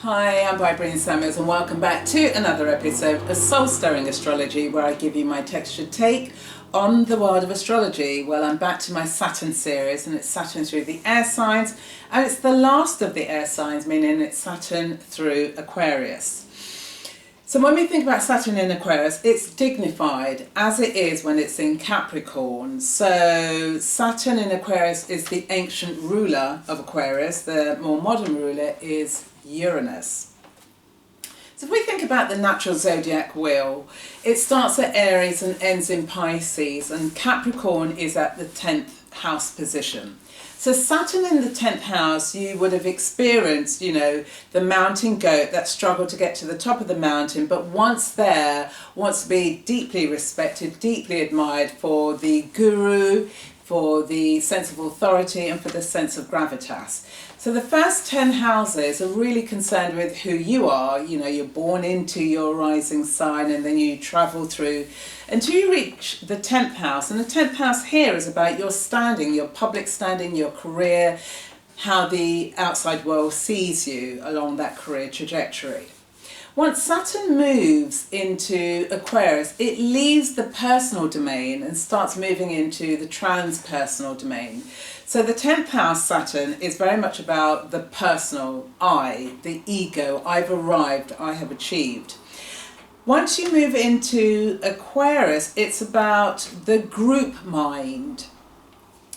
Hi, I'm Bybreen and welcome back to another episode of Soul Stirring Astrology, where I give you my textured take on the world of astrology. Well, I'm back to my Saturn series, and it's Saturn through the air signs, and it's the last of the air signs, meaning it's Saturn through Aquarius. So when we think about Saturn in Aquarius, it's dignified as it is when it's in Capricorn. So Saturn in Aquarius is the ancient ruler of Aquarius. The more modern ruler is Uranus. So if we think about the natural zodiac wheel, it starts at Aries and ends in Pisces, and Capricorn is at the 10th house position. So Saturn in the 10th house, you would have experienced, the mountain goat that struggled to get to the top of the mountain, but once there, wants to be deeply respected, deeply admired for the guru, for the sense of authority, and for the sense of gravitas. So the first 10 houses are really concerned with who you are. You're born into your rising sign, and then you travel through until you reach the 10th house. And the 10th house here is about your standing, your public standing, your career, how the outside world sees you along that career trajectory. Once Saturn moves into Aquarius, it leaves the personal domain and starts moving into the transpersonal domain. So the 10th house Saturn is very much about the personal, I, the ego, I've arrived, I have achieved. Once you move into Aquarius, it's about the group mind.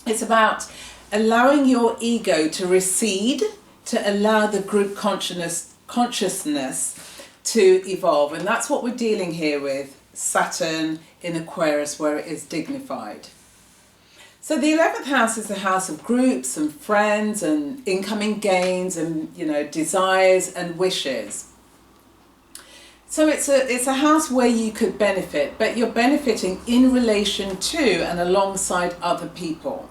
It's about allowing your ego to recede, to allow the group consciousness to evolve. And that's what we're dealing here with Saturn in Aquarius, where it is dignified. So the 11th house is the house of groups and friends and incoming gains and, desires and wishes. So it's a house where you could benefit, but you're benefiting in relation to and alongside other people.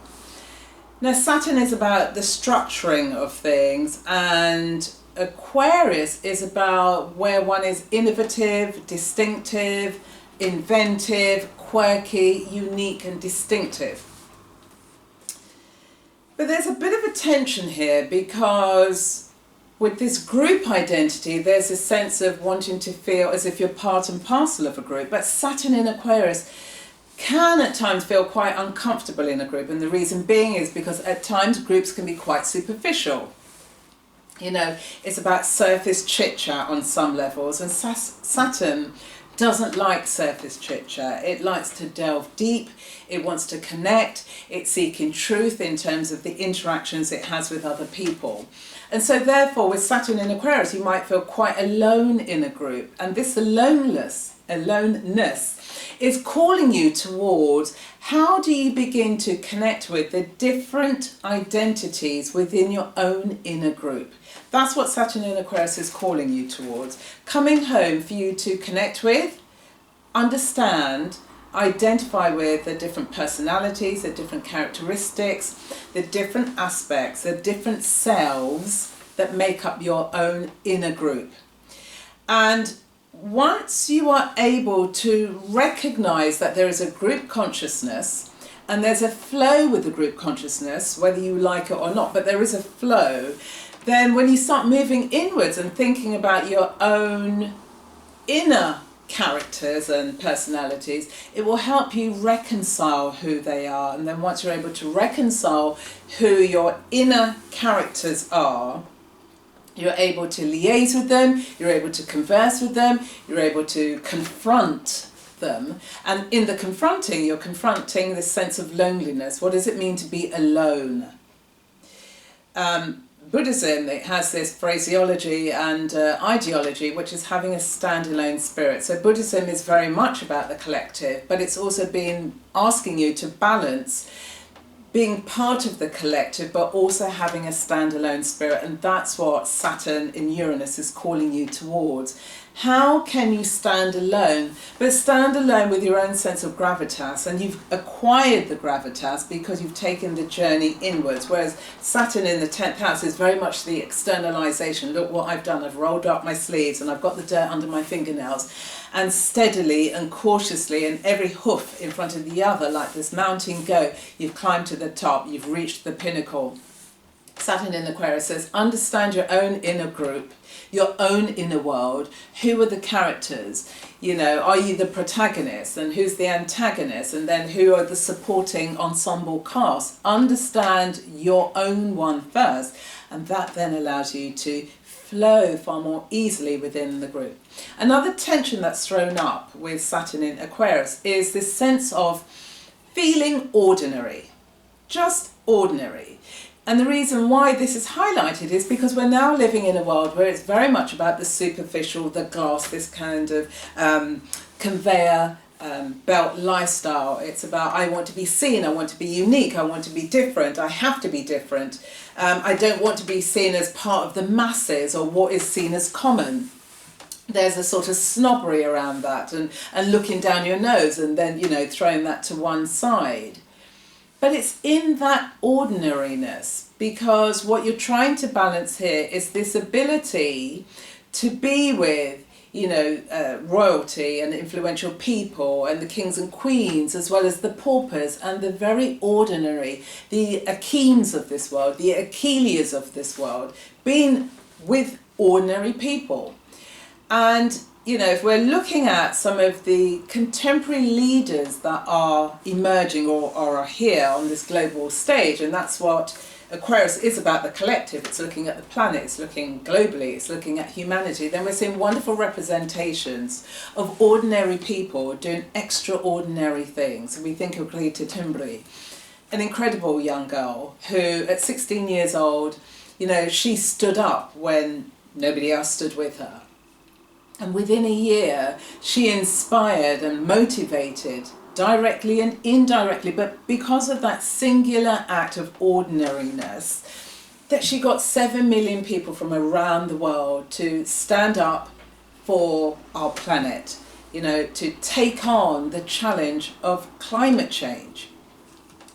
Now Saturn is about the structuring of things, and Aquarius is about where one is innovative, distinctive, inventive, quirky, unique and distinctive. But there's a bit of a tension here, because with this group identity, there's a sense of wanting to feel as if you're part and parcel of a group. But Saturn in Aquarius can at times feel quite uncomfortable in a group. And the reason being is because at times groups can be quite superficial. It's about surface chit-chat on some levels. And Saturn doesn't like surface chit-chat. It likes to delve deep. It wants to connect. It's seeking truth in terms of the interactions it has with other people. And so therefore, with Saturn in Aquarius, you might feel quite alone in a group. And this aloneness is calling you towards how do you begin to connect with the different identities within your own inner group. That's what Saturn in Aquarius is calling you towards. Coming home for you to connect with, understand, identify with the different personalities, the different characteristics, the different aspects, the different selves that make up your own inner group. And once you are able to recognize that there is a group consciousness and there's a flow with the group consciousness, whether you like it or not, but there is a flow, then when you start moving inwards and thinking about your own inner characters and personalities, it will help you reconcile who they are. And then once you're able to reconcile who your inner characters are, you're able to liaise with them, you're able to converse with them, you're able to confront them. And in the confronting, you're confronting this sense of loneliness. What does it mean to be alone? Buddhism, it has this phraseology and ideology, which is having a standalone spirit. So Buddhism is very much about the collective, but it's also been asking you to balance being part of the collective, but also having a standalone spirit. And that's what Saturn in Uranus is calling you towards. How can you stand alone, but stand alone with your own sense of gravitas? And you've acquired the gravitas because you've taken the journey inwards, whereas Saturn in the 10th house is very much the externalization. Look what I've done. I've rolled up my sleeves and I've got the dirt under my fingernails. And steadily and cautiously, and every hoof in front of the other, like this mountain goat, you've climbed to the top, you've reached the pinnacle. Saturn in Aquarius says, understand your own inner group, your own inner world. Who are the characters? You know, are you the protagonist, and who's the antagonist, and then who are the supporting ensemble cast? Understand your own one first, and that then allows you to flow far more easily within the group. Another tension that's thrown up with Saturn in Aquarius is this sense of feeling ordinary, just ordinary. And the reason why this is highlighted is because we're now living in a world where it's very much about the superficial, the gloss, this kind of conveyor belt lifestyle. It's about, I want to be seen, I want to be unique, I want to be different, I have to be different. I don't want to be seen as part of the masses or what is seen as common. There's a sort of snobbery around that, and looking down your nose and then, you know, throwing that to one side. But it's in that ordinariness, because what you're trying to balance here is this ability to be with, you know, royalty and influential people and the kings and queens, as well as the paupers and the very ordinary, the Akeems of this world, the Achilles of this world, being with ordinary people. And you know, if we're looking at some of the contemporary leaders that are emerging or are here on this global stage, and that's what Aquarius is about, the collective. It's looking at the planet, it's looking globally, it's looking at humanity. Then we're seeing wonderful representations of ordinary people doing extraordinary things. We think of Greta Thunberg, an incredible young girl who at 16 years old, you know, she stood up when nobody else stood with her. And within a year, she inspired and motivated, directly and indirectly, but because of that singular act of ordinariness, that she got 7 million people from around the world to stand up for our planet, you know, to take on the challenge of climate change.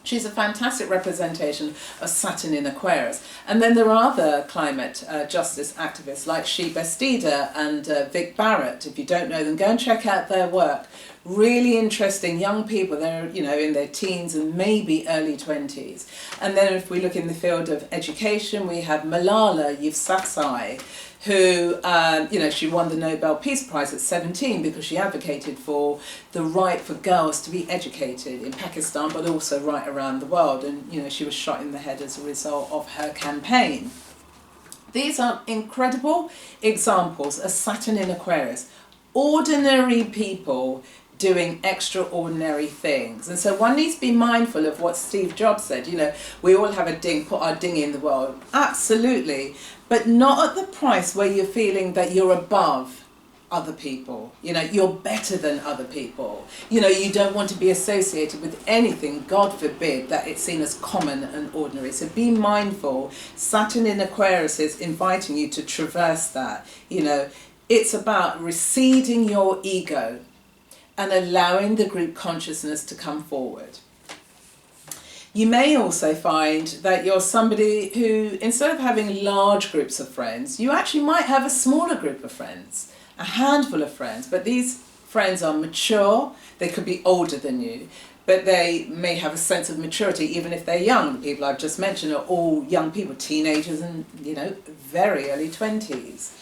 She's a fantastic representation of Saturn in Aquarius. And then there are other climate justice activists like She Bastida and Vic Barrett. If you don't know them, go and check out their work. Really interesting young people. They're, you know, in their teens and maybe early 20s. And then if we look in the field of education, we have Malala Yousafzai, who, you know, she won the Nobel Peace Prize at 17 because she advocated for the right for girls to be educated in Pakistan, but also right around the world. And, you know, she was shot in the head as a result of her campaign. These are incredible examples of Saturn in Aquarius. Ordinary people doing extraordinary things. And so one needs to be mindful of what Steve Jobs said, you know, we all have a ding, put our ding in the world. Absolutely. But not at the price where you're feeling that you're above other people. You know, you're better than other people. You know, you don't want to be associated with anything, God forbid, that it's seen as common and ordinary. So be mindful. Saturn in Aquarius is inviting you to traverse that. You know, it's about receding your ego and allowing the group consciousness to come forward. You may also find that you're somebody who, instead of having large groups of friends, you actually might have a smaller group of friends, a handful of friends, but these friends are mature, they could be older than you, but they may have a sense of maturity even if they're young. The people I've just mentioned are all young people, teenagers and, you know, very early 20s.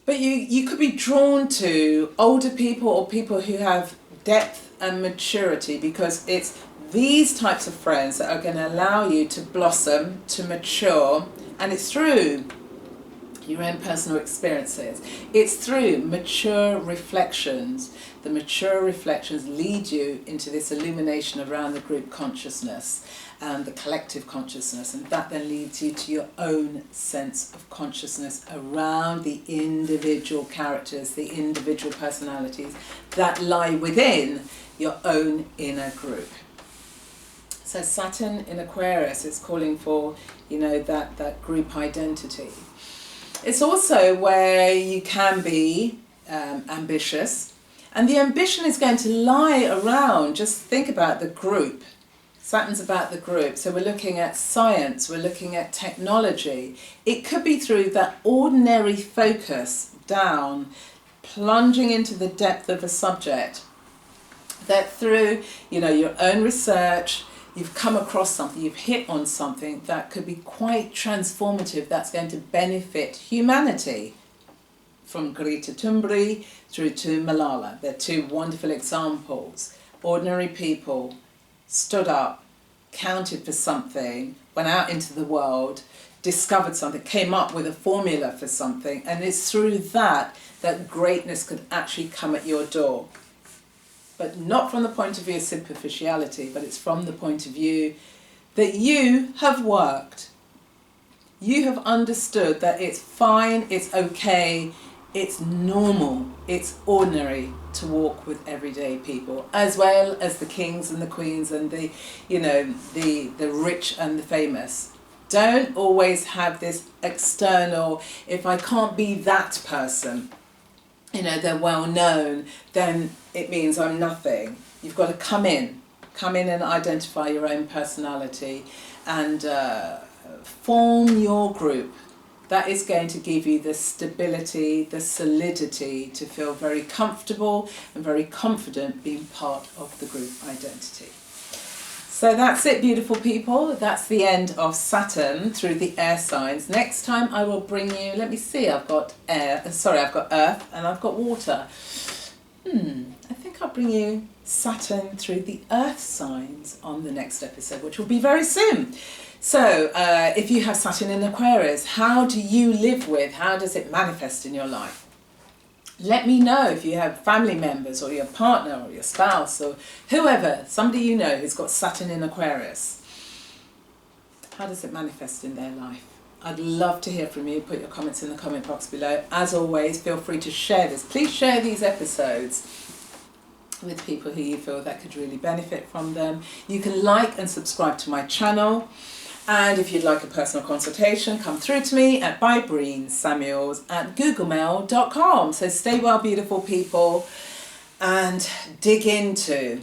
But you could be drawn to older people or people who have depth and maturity, because it's these types of friends that are going to allow you to blossom, to mature, and it's through your own personal experiences. It's through mature reflections. The mature reflections lead you into this illumination around the group consciousness and the collective consciousness, and that then leads you to your own sense of consciousness around the individual characters, the individual personalities that lie within your own inner group. So Saturn in Aquarius is calling for, you know, that group identity. It's also where you can be ambitious, and the ambition is going to lie around, just think about the group. Saturn's about the group, so we're looking at science, we're looking at technology. It could be through that ordinary focus down, plunging into the depth of a subject, that through, you know, your own research, you've come across something, you've hit on something that could be quite transformative, that's going to benefit humanity. From Greta Thunberg through to Malala. They're two wonderful examples. Ordinary people stood up, counted for something, went out into the world, discovered something, came up with a formula for something, and it's through that that greatness could actually come at your door. But not from the point of view of superficiality, but it's from the point of view that you have worked. You have understood that it's fine, it's okay, it's normal, it's ordinary to walk with everyday people, as well as the kings and the queens and the, the rich and the famous. Don't always have this external, if I can't be that person, they're well known, then it means I'm nothing. You've got to come in and identify your own personality and form your group. That is going to give you the stability, the solidity to feel very comfortable and very confident being part of the group identity. So that's it, beautiful people. That's the end of Saturn through the air signs. Next time I will bring you, let me see, I've got I've got Earth and I've got Water. I think I'll bring you Saturn through the Earth signs on the next episode, which will be very soon. So, if you have Saturn in Aquarius, how do you live with, how does it manifest in your life? Let me know if you have family members or your partner or your spouse or whoever, somebody you know who's got Saturn in Aquarius. How does it manifest in their life? I'd love to hear from you. Put your comments in the comment box below. As always, feel free to share this. Please share these episodes with people who you feel that could really benefit from them. You can like and subscribe to my channel. And if you'd like a personal consultation, come through to me at bybreensamuels@googlemail.com. So stay well, beautiful people, and dig into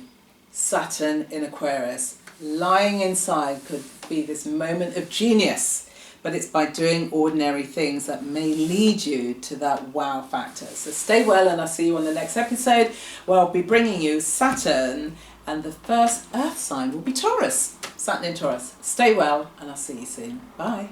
Saturn in Aquarius. Lying inside could be this moment of genius, but it's by doing ordinary things that may lead you to that wow factor. So stay well, and I'll see you on the next episode where I'll be bringing you Saturn, and the first Earth sign will be Taurus. Saturn in Taurus. Stay well, and I'll see you soon. Bye.